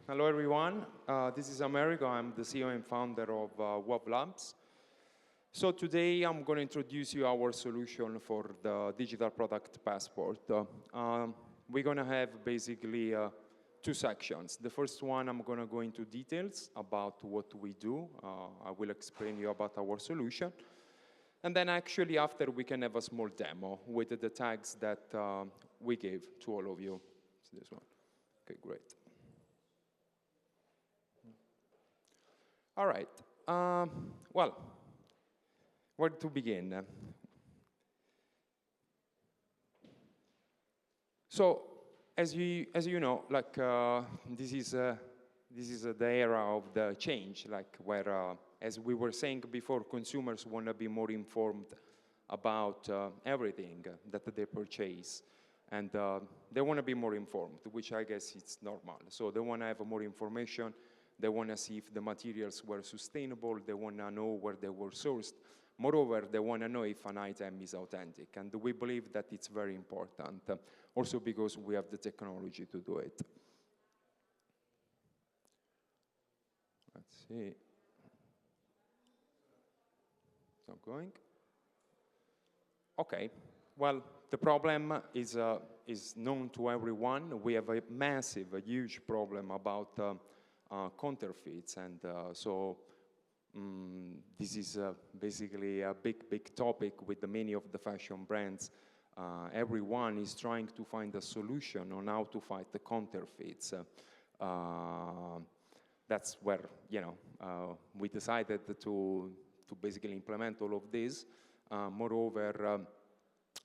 Hello, everyone. This is Americo. I'm the CEO and founder of WOV Labs. So today, I'm going to introduce you our solution for the digital product passport. We're going to have basically two sections. The first one, I'm going to go into details about what we do. I will explain you about our solution. And then actually, after, we can have a small demo with the tags that we gave to all of you. It's this one. OK, great. All right. Well, where to begin? So, as you know, like this is the era of the change, like where, as we were saying before, consumers want to be more informed about everything that they purchase, and they want to be more informed, which I guess it's normal. So they want to have more information. They want to see if the materials were sustainable. They want to know where they were sourced. Moreover, they want to know if an item is authentic. And we believe that it's very important, also because we have the technology to do it. Let's see. It's not going. OK. Well, the problem is known to everyone. We have a massive, a huge problem about counterfeits, and so this is basically a big topic with many of the fashion brands. Everyone is trying to find a solution on how to fight the counterfeits. That's where we decided to basically implement all of this. Moreover,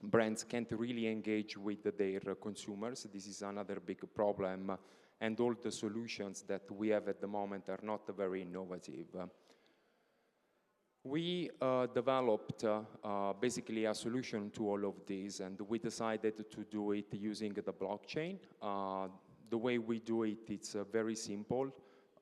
brands can't really engage with their consumers. This is another big problem. And all the solutions that we have at the moment are not very innovative. We developed basically a solution to all of these, and we decided to do it using the blockchain. The way we do it, it's very simple.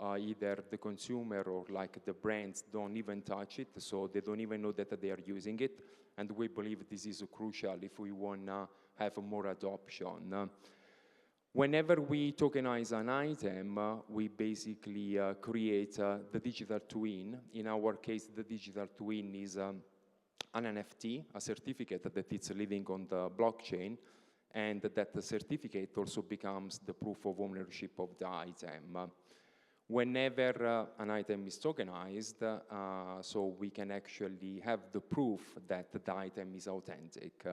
Either the consumer or like the brands don't even touch it, so they don't even know that they are using it. And we believe this is crucial if we want to have more adoption. Whenever we tokenize an item, we basically create the digital twin. In our case, the digital twin is an NFT, a certificate that it's living on the blockchain, and that the certificate also becomes the proof of ownership of the item. Whenever an item is tokenized, so we can actually have the proof that the item is authentic.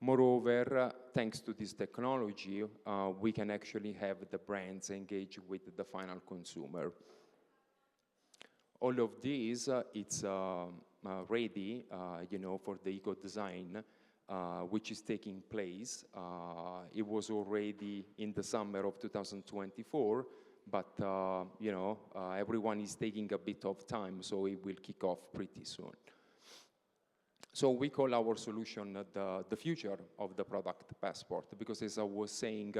Moreover, thanks to this technology, we can actually have the brands engage with the final consumer. All of this, it's ready, for the eco design, which is taking place. It was already in the summer of 2024, but everyone is taking a bit of time, so it will kick off pretty soon. So we call our solution the future of the product passport, because as I was saying,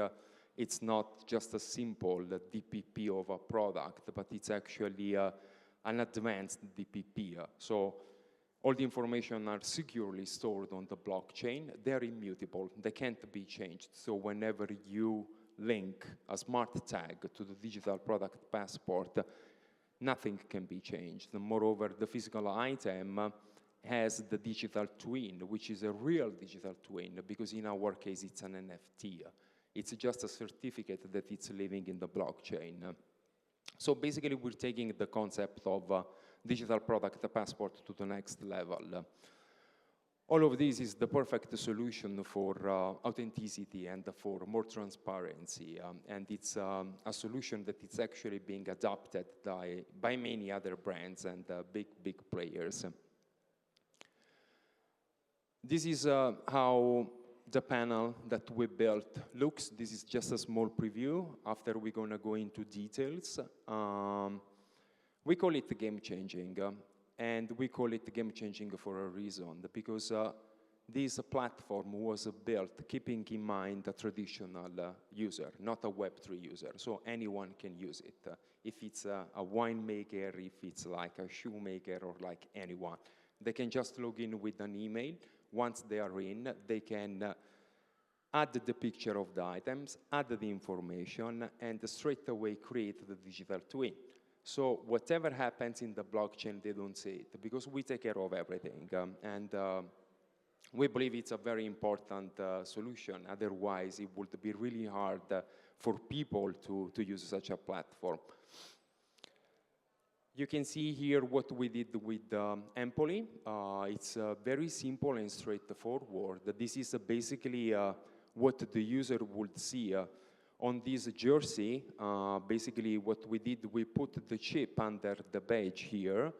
it's not just a simple DPP of a product, but it's actually an advanced DPP. So all the information are securely stored on the blockchain. They're immutable. They can't be changed. So whenever you link a smart tag to the digital product passport, nothing can be changed. Moreover, the physical item has the digital twin, which is a real digital twin, because in our case, it's an NFT. It's just a certificate that it's living in the blockchain. So basically, we're taking the concept of digital product passport to the next level. All of this is the perfect solution for authenticity and for more transparency. And it's a solution that is actually being adopted by many other brands and big players. This is how the panel that we built looks. This is just a small preview. After, we're going to go into details. We call it game-changing. And we call it game-changing for a reason, because this platform was built keeping in mind a traditional user, not a Web3 user. So anyone can use it. If it's a winemaker, if it's like a shoemaker, or like anyone. They can just log in with an email. Once they are in, they can add the picture of the items, add the information, and straight away create the digital twin. So whatever happens in the blockchain, they don't see it, because we take care of everything. We believe it's a very important solution. Otherwise, it would be really hard for people to use such a platform. You can see here what we did with Empoli. It's very simple and straightforward. This is basically what the user would see on this jersey. Basically, what we did, we put the chip under the badge here.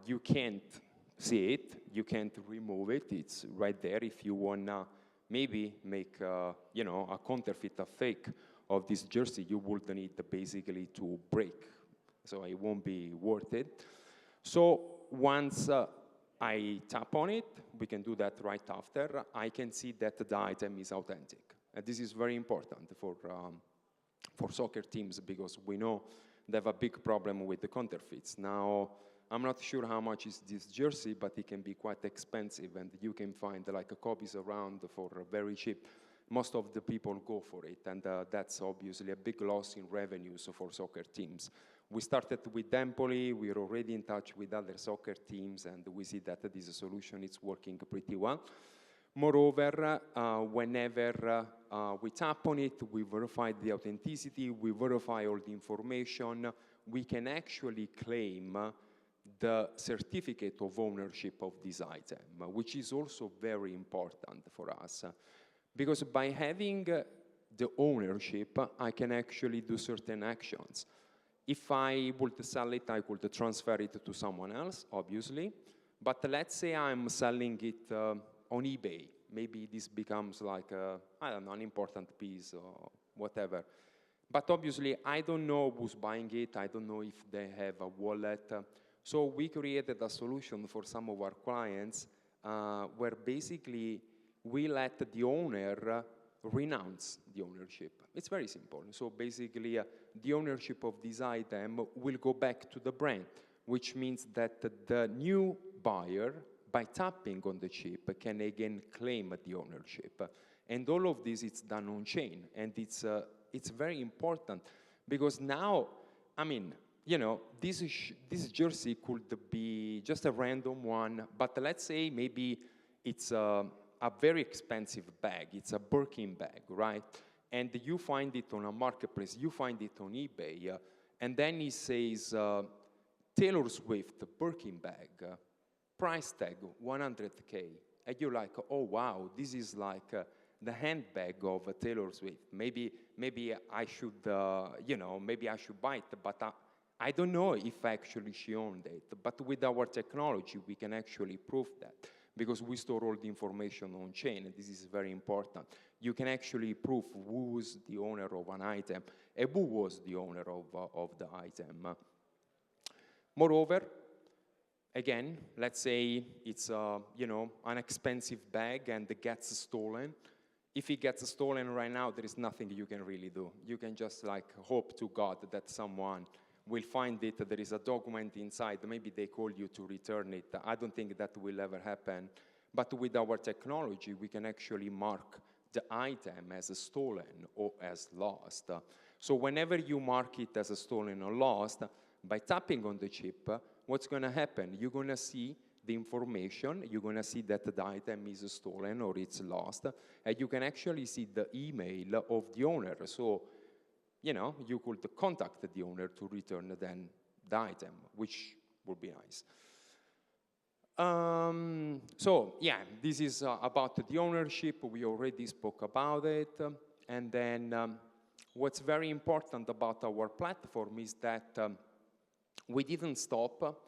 You can't see it. You can't remove it. It's right there. If you wanna maybe make you know, a counterfeit, a fake of this jersey, you would need basically to break. So it won't be worth it. So once I tap on it, we can do that right after, I can see that the item is authentic. And this is very important for soccer teams, because we know they have a big problem with the counterfeits. Now, I'm not sure how much is this jersey, but it can be quite expensive, and you can find like copies around for very cheap. Most of the people go for it, and that's obviously a big loss in revenues for soccer teams. We started with Empoli, we're already in touch with other soccer teams, and we see that this solution is working pretty well. Moreover, whenever we tap on it, we verify the authenticity, we verify all the information, we can actually claim the certificate of ownership of this item, which is also very important for us. Because by having the ownership, I can actually do certain actions. If I would sell it, I could transfer it to someone else, obviously. But let's say I'm selling it on eBay. Maybe this becomes like, I don't know, an important piece or whatever. But obviously, I don't know who's buying it. I don't know if they have a wallet. So we created a solution for some of our clients where basically we let the owner renounce the ownership. It's very simple. So basically, the ownership of this item will go back to the brand, which means that the new buyer, by tapping on the chip, can again claim the ownership. And all of this is done on chain. And it's very important because now, I mean, you know, this jersey could be just a random one, but let's say maybe it's a very expensive bag. It's a Birkin bag, right? And you find it on a marketplace, you find it on eBay, and then it says, Taylor Swift Birkin bag, price tag 100K. And you're like, oh, wow, this is like the handbag of Taylor Swift. Maybe I should, you know, maybe I should buy it, but I don't know if actually she owned it. But with our technology, we can actually prove that, because we store all the information on chain, and this is very important. You can actually prove who's the owner of an item and who was the owner of the item. Moreover, again, let's say it's you know, an expensive bag and it gets stolen. If it gets stolen right now, there is nothing you can really do. You can just like hope to God that someone will find it, there is a document inside, maybe they call you to return it. I don't think that will ever happen. But with our technology, we can actually mark the item as stolen or as lost. So whenever you mark it as stolen or lost, by tapping on the chip, what's going to happen? You're going to see the information, you're going to see that the item is stolen or it's lost, and you can actually see the email of the owner. So, you know, you could contact the owner to return then the item, which would be nice. So, yeah, this is about the ownership. We already spoke about it. And then what's very important about our platform is that we didn't stop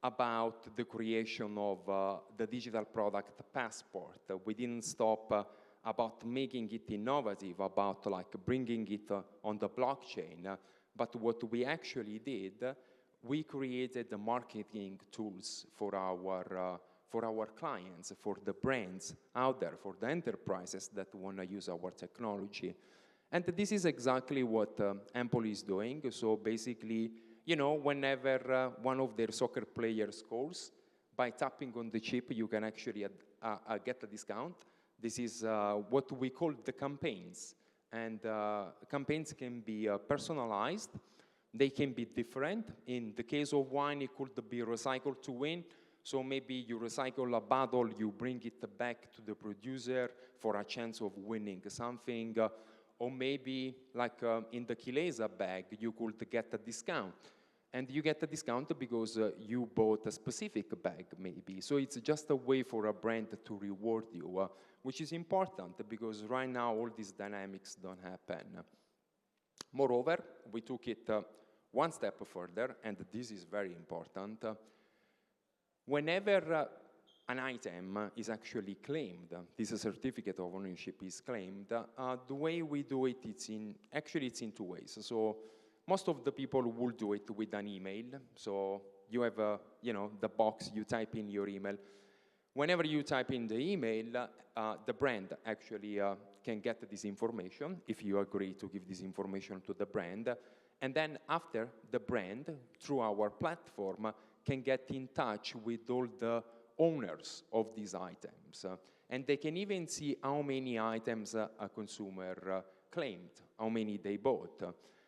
about the creation of the digital product passport. We didn't stop about making it innovative, about like bringing it on the blockchain. But what we actually did, we created the marketing tools for our clients, for the brands out there, for the enterprises that want to use our technology. And this is exactly what Empoli is doing. So basically, you know, whenever one of their soccer players scores, by tapping on the chip, you can actually get a discount. This is what we call the campaigns. And campaigns can be personalized. They can be different. In the case of wine, it could be recycled to win. So maybe you recycle a bottle, you bring it back to the producer for a chance of winning something. Or maybe, like in the Chilesa bag, you could get a discount. And you get a discount because you bought a specific bag, maybe. So it's just a way for a brand to reward you, which is important because right now all these dynamics don't happen. Moreover, we took it one step further, and this is very important. Whenever an item is actually claimed, this certificate of ownership is claimed, the way we do it, it's in two ways. So most of the people will do it with an email. So you have, the box, you type in your email. Whenever you type in the email, the brand actually can get this information if you agree to give this information to the brand. And then after, the brand, through our platform, can get in touch with all the owners of these items. And they can even see how many items a consumer claimed, how many they bought.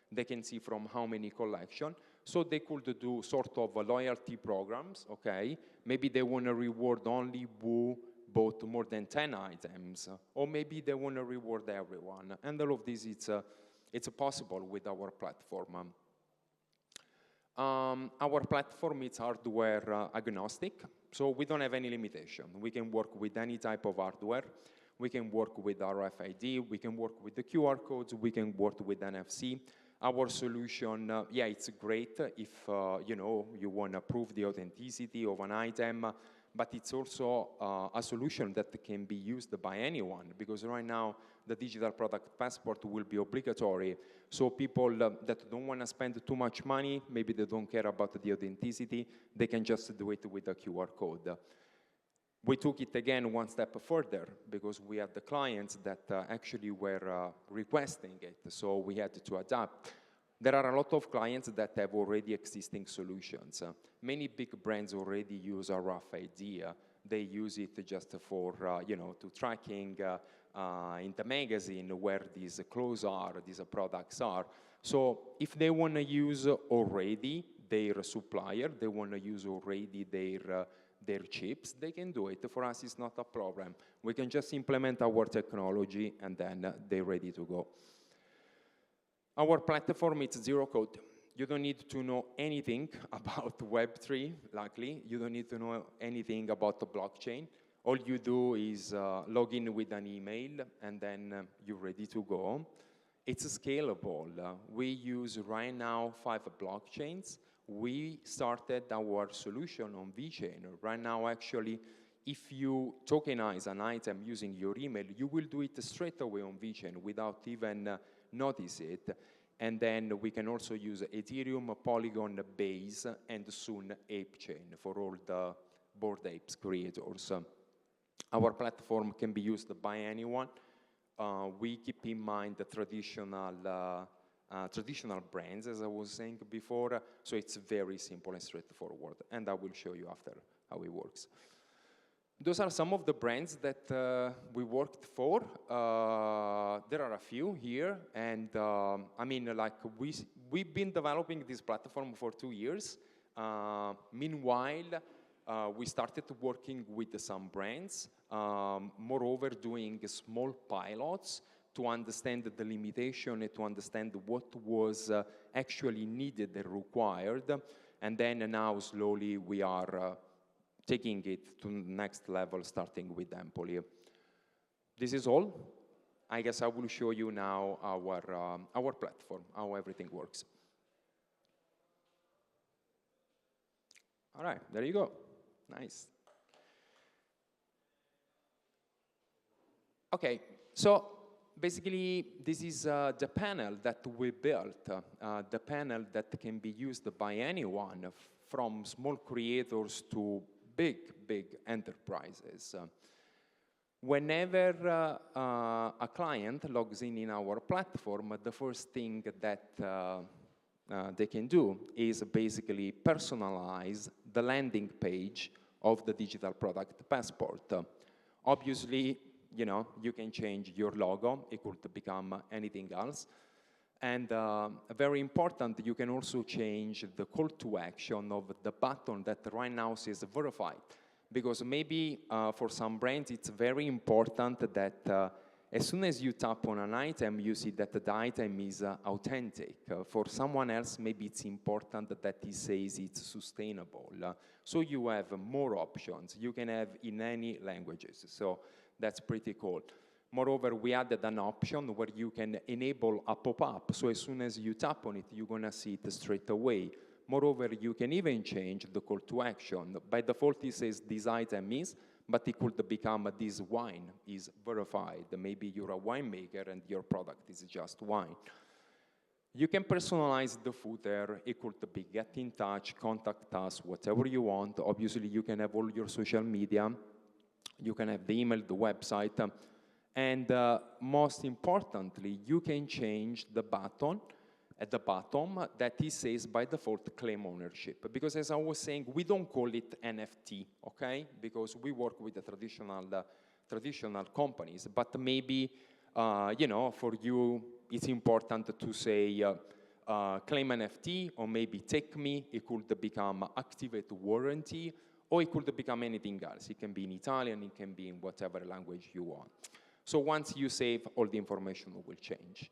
They can see from how many collection. So they could do sort of loyalty programs, okay? Maybe they want to reward only who bought more than 10 items, or maybe they want to reward everyone. And all of this, it's possible with our platform. Our platform is hardware agnostic, so we don't have any limitation. We can work with any type of hardware. We can work with RFID. We can work with the QR codes. We can work with NFC. Our solution, it's great if you want to prove the authenticity of an item, but it's also a solution that can be used by anyone, because right now the digital product passport will be obligatory. So people that don't want to spend too much money, maybe they don't care about the authenticity, they can just do it with a QR code. We took it again one step further because we had the clients that actually were requesting it, so we had to adapt. There are a lot of clients that have already existing solutions. Many big brands already use RFID. They use it just for, to tracking in the magazine where these clothes are, these products are. So if they want to use already their supplier, they want to use already their chips, they can do it. For us, it's not a problem. We can just implement our technology, and then they're ready to go. Our platform is zero code. You don't need to know anything about Web3, luckily. You don't need to know anything about the blockchain. All you do is log in with an email, and then you're ready to go. It's scalable. We use right now 5 blockchains. We started our solution on VeChain. Right now, actually, if you tokenize an item using your email, you will do it straight away on VeChain without even notice it. And then we can also use Ethereum, Polygon, Base, and soon ApeChain for all the Bored Apes creators. Our platform can be used by anyone. We keep in mind the traditional brands, as I was saying before, so it's very simple and straightforward, and I will show you after how it works. Those are some of the brands that we worked for. There are a few here, and we've been developing this platform for 2 years. Meanwhile, we started working with some brands, moreover doing small pilots to understand the limitation and to understand what was actually needed and required. And then now slowly we are taking it to the next level, starting with Empoli. This is all. I guess I will show you now our platform, how everything works. All right, there you go. Nice. Okay, so basically this is the panel that we built, the panel that can be used by anyone, from small creators to big enterprises. Whenever a client logs in our platform, the first thing that they can do is basically personalize the landing page of the digital product passport. Obviously, you know, you can change your logo. It could become anything else. And very important, you can also change the call to action of the button that right now says verified. Because maybe for some brands, it's very important that as soon as you tap on an item, you see that the item is authentic. For someone else, maybe it's important that he says it's sustainable. So you have more options. You can have in any languages. So that's pretty cool. Moreover, we added an option where you can enable a pop-up. So as soon as you tap on it, you're going to see it straight away. Moreover, you can even change the call to action. By default, it says this item is, but it could become this wine is verified. Maybe you're a winemaker and your product is just wine. You can personalize the footer. It could be get in touch, contact us, whatever you want. Obviously, you can have all your social media. You can have the email, the website. And most importantly, you can change the button at the bottom that it says by default claim ownership. Because as I was saying, we don't call it NFT, okay? Because we work with the traditional companies. But maybe, you know, for you, it's important to say claim NFT, or maybe take me. It could become activate warranty, or it could become anything else. It can be in Italian, it can be in whatever language you want. So once you save, all the information will change.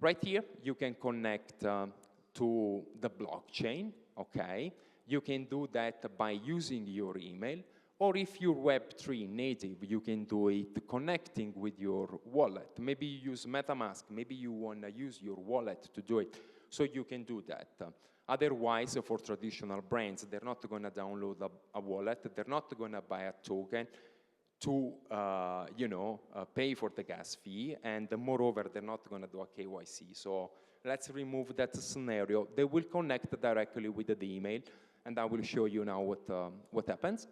Right here, you can connect to the blockchain, okay? You can do that by using your email, or if you're Web3 native, you can do it connecting with your wallet. Maybe you use MetaMask, maybe you want to use your wallet to do it, so you can do that. Otherwise, for traditional brands, they're not going to download a wallet, they're not going to buy a token to you know, pay for the gas fee, and moreover, they're not going to do a KYC. So let's remove that scenario. They will connect directly with the email, and I will show you now what happens.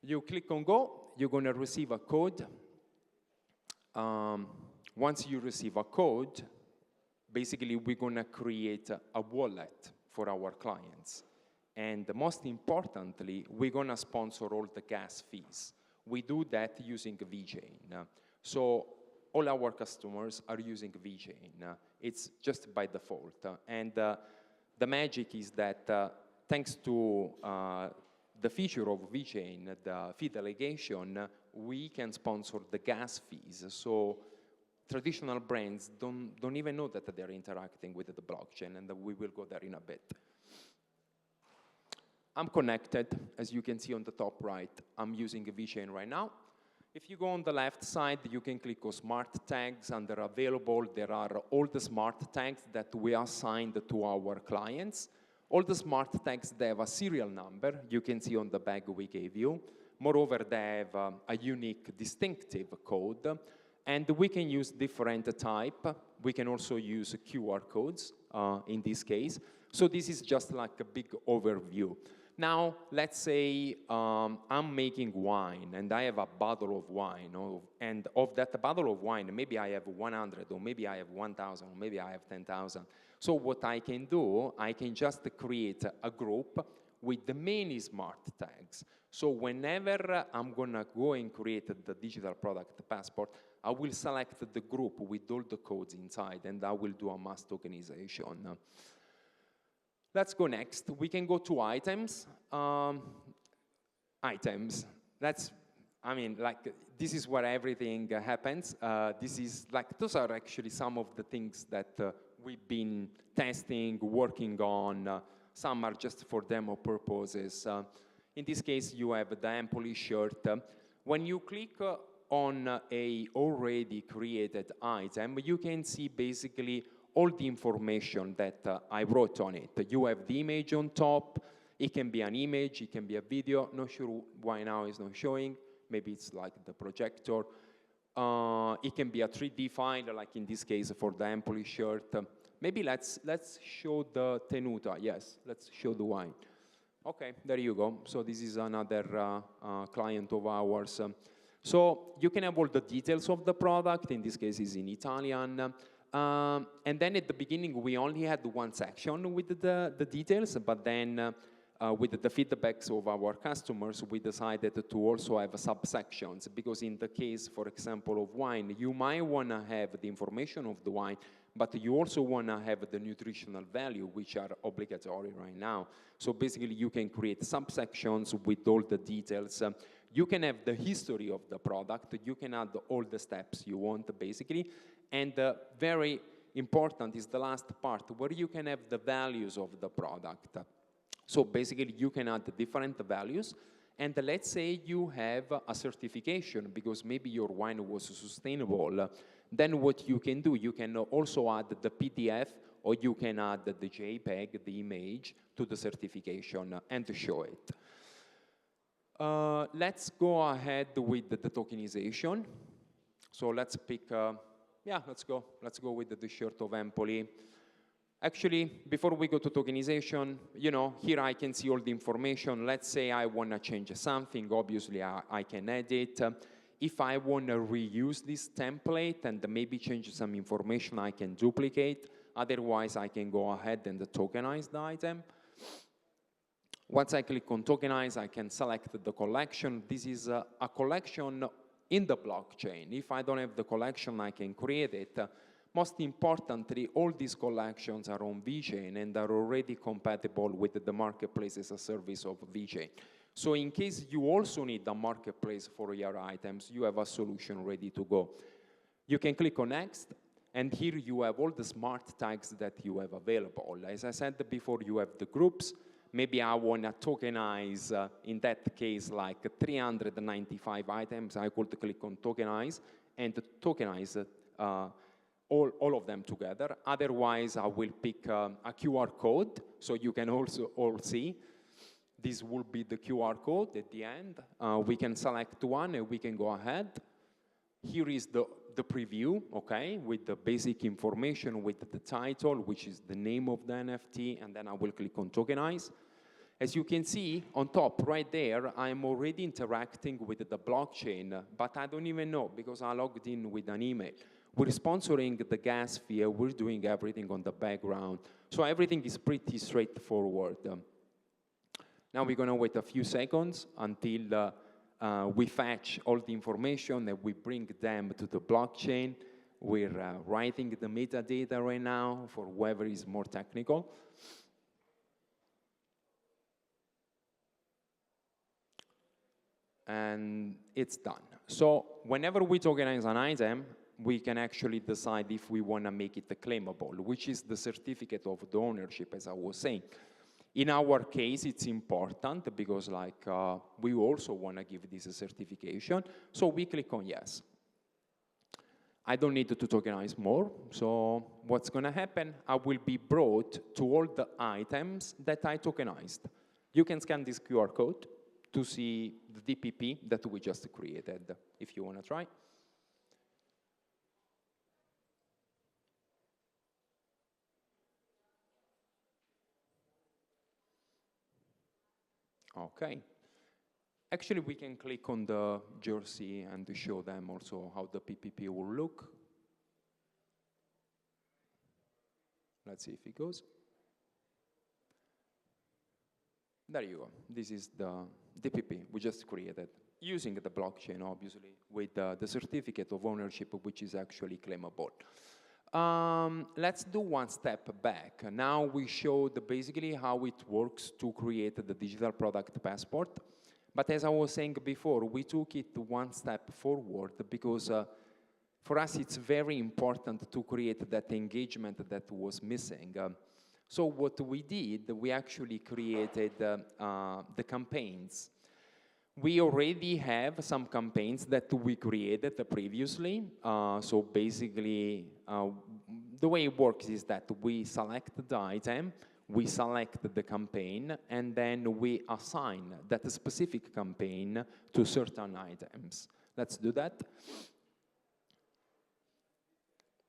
You click on go, you're going to receive a code. Once you receive a code, basically we're going to create a wallet for our clients. And most importantly, we're going to sponsor all the gas fees. We do that using VeChain. So all our customers are using VeChain. It's just by default. And the magic is that thanks to the feature of VeChain, the fee delegation, we can sponsor the gas fees. So traditional brands don't even know that they're interacting with the blockchain, and we will go there in a bit. I'm connected, as you can see on the top right. I'm using VeChain right now. If you go on the left side, you can click on smart tags. Under available, there are all the smart tags that we assigned to our clients. All the smart tags, they have a serial number. You can see on the bag we gave you. Moreover, they have a unique distinctive code. And we can use different type. We can also use QR codes in this case. So this is just like a big overview. Now, let's say I'm making wine, and I have a bottle of wine, and of that bottle of wine, maybe I have 100, or maybe I have 1,000, or maybe I have 10,000. So what I can do, I can just create a group with the many smart tags. So whenever I'm going to go and create the digital product passport, I will select the group with all the codes inside, and I will do a mass tokenization. Let's go next. We can go to items. Items. That's, I mean, like, this is where everything happens. This is like, those are actually some of the things that we've been testing, working on. Some are just for demo purposes. In this case, you have the employee shirt. When you click on a already created item, you can see basically all the information that I wrote on it. You have the image on top. It can be an image, it can be a video. Not sure why now it's not showing. Maybe it's like the projector. It can be a 3D file, like in this case for the employee shirt. Maybe let's show the tenuta. Yes, let's show the wine. Okay, there you go. So this is another client of ours. So you can have all the details of the product. In this case, it's in Italian. And then at the beginning, we only had one section with the details, but then with the feedbacks of our customers, we decided to also have subsections, because in the case, for example, of wine, you might want to have the information of the wine, but you also want to have the nutritional value, which are obligatory right now. So basically, you can create subsections with all the details. You can have the history of the product. You can add all the steps you want, basically. And very important is the last part, where you can have the values of the product. So basically, you can add different values. And let's say you have a certification, because maybe your wine was sustainable. Then what you can do, you can also add the PDF, or you can add the JPEG, the image, to the certification and show it. Let's go ahead with the tokenization. So let's pick, let's go with the shirt of Empoli. Actually, before we go to tokenization, here I can see all the information. Let's say I want to change something. Obviously, I can edit. If I want to reuse this template and maybe change some information, I can duplicate. Otherwise, I can go ahead and tokenize the item. Once I click on tokenize, I can select the collection. This is a collection in the blockchain. If I don't have the collection, I can create it. Most importantly, all these collections are on VeChain and are already compatible with the marketplace as a service of VeChain. So in case you also need a marketplace for your items, you have a solution ready to go. You can click on next, and here you have all the smart tags that you have available. As I said before, you have the groups. Maybe I want to tokenize, in that case, like 395 items. I could click on tokenize and tokenize all of them together. Otherwise, I will pick a QR code, so you can also all see. This will be the QR code at the end. We can select one and we can go ahead. Here is the preview, okay, with the basic information, with the title, which is the name of the NFT, and then I will click on tokenize. As you can see, on top right there, I'm already interacting with the blockchain, but I don't even know, because I logged in with an email. We're sponsoring the gas fee, we're doing everything on the background. So everything is pretty straightforward. Now we're going to wait a few seconds until we fetch all the information and we bring them to the blockchain. We're writing the metadata right now for whoever is more technical. And it's done. So whenever we tokenize an item, we can actually decide if we want to make it claimable, which is the certificate of the ownership, as I was saying. In our case, it's important because we also want to give this a certification. So we click on yes. I don't need to tokenize more. So what's going to happen? I will be brought to all the items that I tokenized. You can scan this QR code to see the DPP that we just created, if you want to try. Okay. Actually, we can click on the jersey and show them also how the PPP will look. Let's see if it goes. There you go. This is the DPP we just created, using the blockchain, obviously, with the certificate of ownership, which is actually claimable. Let's do one step back. Now we showed basically how it works to create the digital product passport. But as I was saying before, we took it one step forward because for us it's very important to create that engagement that was missing. So what we did, we actually created the campaigns. We already have some campaigns that we created previously. So basically, the way it works is that we select the item, we select the campaign, and then we assign that specific campaign to certain items. Let's do that.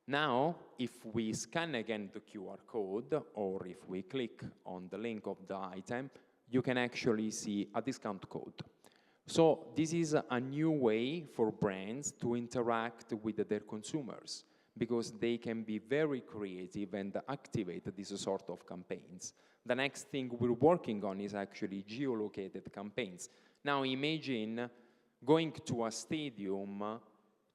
Now, if we scan again the QR code, or if we click on the link of the item, you can actually see a discount code. So this is a new way for brands to interact with their consumers. because they can be very creative and activate these sort of campaigns. The next thing we're working on is actually geolocated campaigns. Now imagine going to a stadium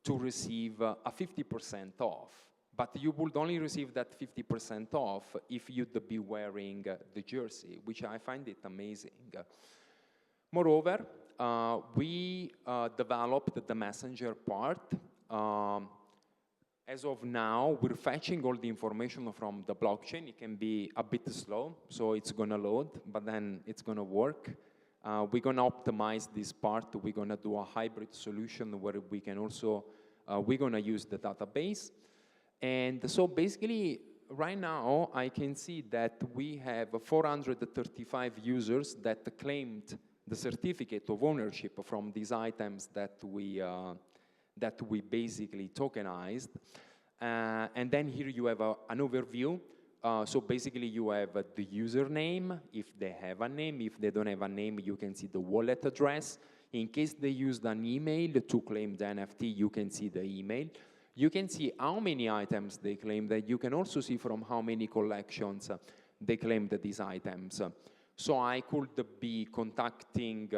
to receive a 50% off, but you would only receive that 50% off if you'd be wearing the jersey, which I find it amazing. Moreover, we developed the messenger part. As of now, we're fetching all the information from the blockchain. It can be a bit slow, so it's gonna load, but then it's gonna work. We're gonna optimize this part. We're gonna do a hybrid solution where we can also, we're gonna use the database. And so basically, right now, I can see that we have 435 users that claimed the certificate of ownership from these items that we basically tokenized. And then here you have an overview. So basically you have the username, if they have a name. If they don't have a name, you can see the wallet address. In case they used an email to claim the NFT, you can see the email. You can see how many items they claimed. That you can also see from how many collections they claimed these items. So I could be contacting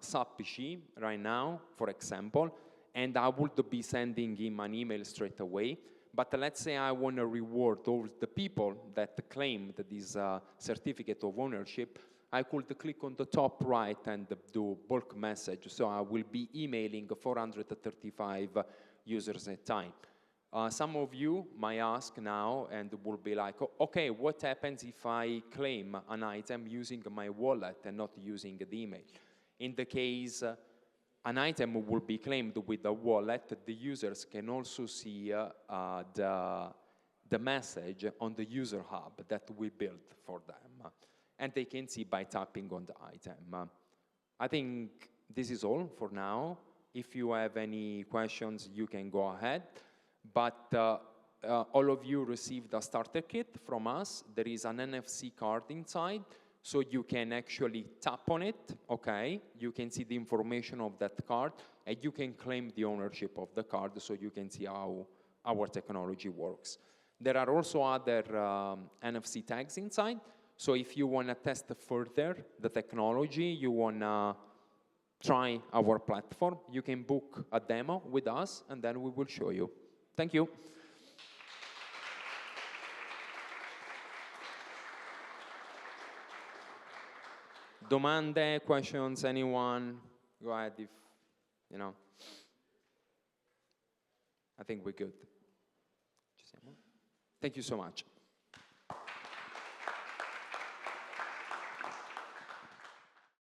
Sappici right now, for example, and I would be sending him an email straight away. But let's say I want to reward all the people that claimed this certificate of ownership. I could click on the top right and do bulk message. So I will be emailing 435 users at a time. Some of you might ask now and will be like, okay, what happens if I claim an item using my wallet and not using the email? In the case an item will be claimed with a wallet, the users can also see the message on the user hub that we built for them. And they can see by tapping on the item. I think this is all for now. If you have any questions, you can go ahead. But all of you received a starter kit from us. There is an NFC card inside, so you can actually tap on it, okay? You can see the information of that card, and you can claim the ownership of the card, so you can see how our technology works. There are also other NFC tags inside, so if you want to test further the technology, you want to try our platform, you can book a demo with us, and then we will show you. Thank you. Domande, questions, anyone? Go ahead if, you know. I think we're good. Thank you so much.